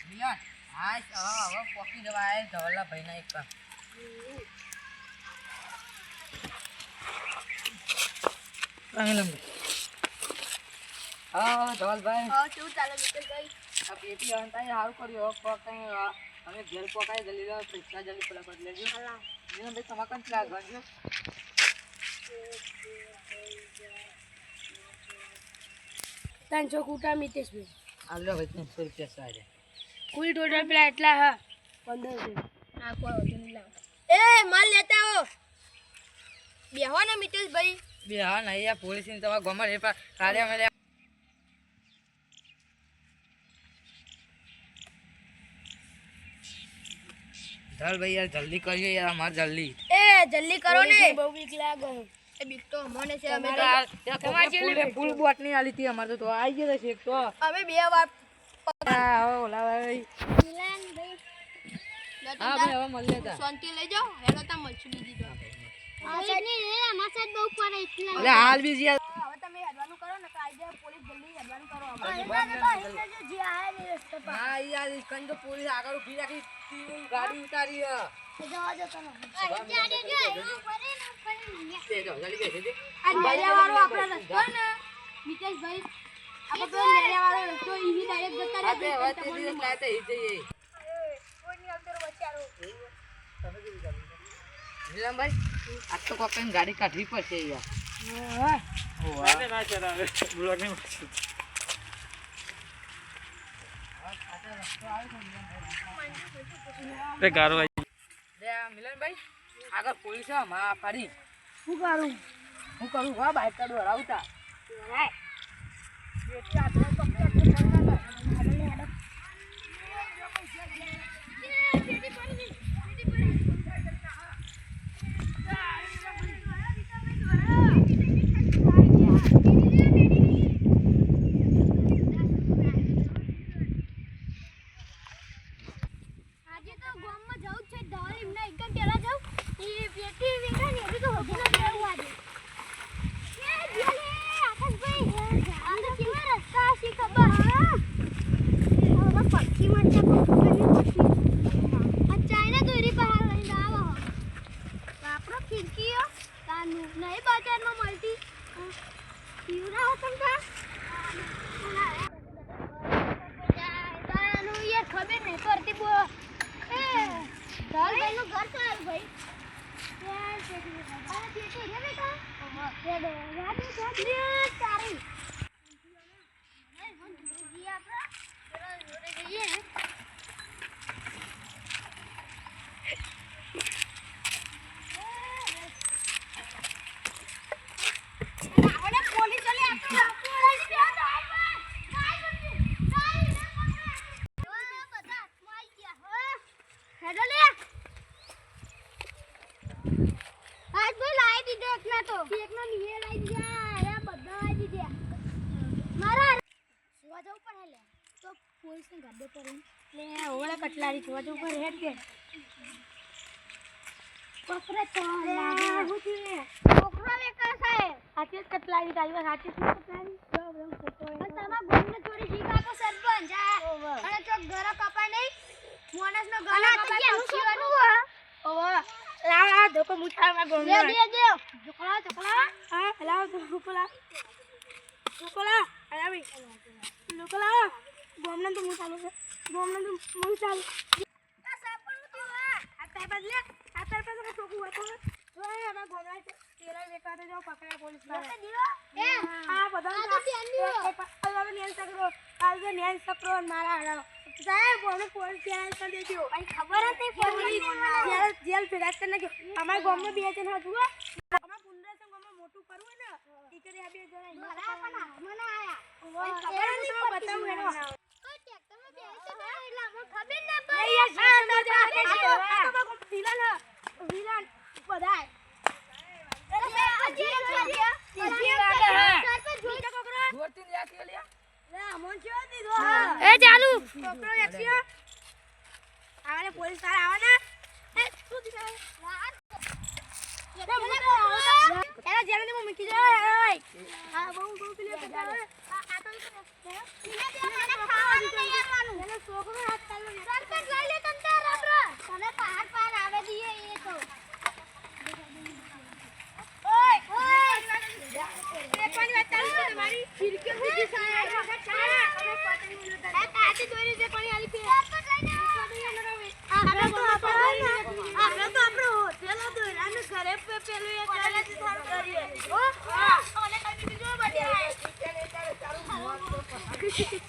મિલન હા હવે પોકી જવા આય ધવલા ભાઈના એક કામ આંગલમ હા ધવલભાઈ હા શું ચાલે મિત્રભાઈ આ પેટી અંતાઈ હારું કર્યો પોકાઈ હવે ઘેર પોકાઈ જલ્દી લો પૈસા જલ્દી પેલા બદલે લેજો હાલા મિલન ભાઈ તમાર કંઈ લાગવાનું પાંચસો કુટા મિતેશભાઈ આલો ભાઈ 300 રૂપિયા સારે કુલ ટોટલ પેલા એટલા હા 1500 હા કોઈ વધુ નહીં લાવ એ માલ લેતા આવો બેહો ને મિતેશભાઈ બે હા નહીં આ પોલીસ ની તમાર ગમર એ પર કાલે અમે ધલ ભાઈ યાર જલ્દી કરજો યાર અમાર જલ્દી એ જલ્દી કરો ને બહુ બીક લાગે એ બીક તો મને છે અમે તમારે ફૂલ બોટ ની આલી હતી અમાર તો આવી ગયો છે એક તો અમે બે વાર હા ઓલા ભાઈ મિલાન ભાઈ હા ભાઈ હવે મળી લેતા શાંતિ લઈ જાઓ હેલો તા મળશું બીજી તો માસાની રે માસાદ બહુ પડે એટલા અરે હાલ બીજી હવે તમે હેડવાનું કરો ને કાયદે પોલીસ જલ્દી હેડવાનું કરો જે આયા ને રસ્તે પર હા યાર કઈ તો પોલીસ આગળ ઊભી રાખી ગાડી ઉતારી જવા દો તમે જલ્દી બેસે આ નેરિયાવાળો આપણો રસ્તો ને મિતેશભાઈ આપણે પેલો નેરિયાવાળો રસ્તો ઈની ડાયરેક્ટ જતા રહે હવે તે દિવસ લાતે હી જઈએ કોઈની અંદર બચારો નીલમભાઈ આ તો કોકની ગાડી કાઢવી પડશે યાર હા ઓવા ના ચલાવે બ્લોક નહીં મળશે તે ગારવાઈ લે મિલનભાઈ આગળ પોલીસ આ માં પાડી હું કરું હા બાઈક કાઢો હરાવતા રાય બેટી આ તો नहीं बाजार में मल्टी पीवरा हो तुम का यार ये खबर नहीं करती बो ए दाल भाई નું ઘર ચાલ ભાઈ યાર આ તે તો રે બેટા ये दो याद है तारी नहीं जी आपरा चलो जोड़े जइए कटलारी छवा जो ऊपर हेड के कोकरा तो लागे होती है कोकरा में कैसा है हाथी कटलारी डाली बस हाथी कटलारी बस तमा घूमने चोरी जीका को सरपंच है અને તો ઘર કપાય નહીં મોનસ નો ઘર કપાય પક્ષીવાનું ઓવો લાવ આ ધોકો મુઠા માં ગોમ દે ઢોકળા હા લાવ ઢોકળા આલાવી ઢોકળા ગોમના તો મુઠાલો છે ગોમના તો મુઠાલો આ સરપંચ તો આ તાઈ બદલે આ સરપંચ નો છોકુ હતો ઓય અમે ગોમના તેરા વેકાતે જો પકડા પોલીસ વાળા એ આ બધા આ તો ન્યાય સકરો મારા હારા સાહેબ મને પોલીસ જેલ કરી દેજો ભાઈ ખબર હતી પોલીસ જેલ ફેરાત કરને કે અમાર ગામમાં બે જણ હતું અમાર પુંડરેશન ગામમાં મોટું કરવું ને ટીચર આ બે જણ મારા પણ મને આયા ખબર નથી બતાવું એનો કોઈ ટ્રેક્ટરમાં બેહી તો એટલે મને ખબર ના પડી વિલન બધાય ए चालू आवाने पुलिस वाला आवाना ए तू दिखा एला जेल में मिकी जा ओए हां बहु प्ले आ तो इने दे खावा नहीं यार मानु एला सोको हाथ છે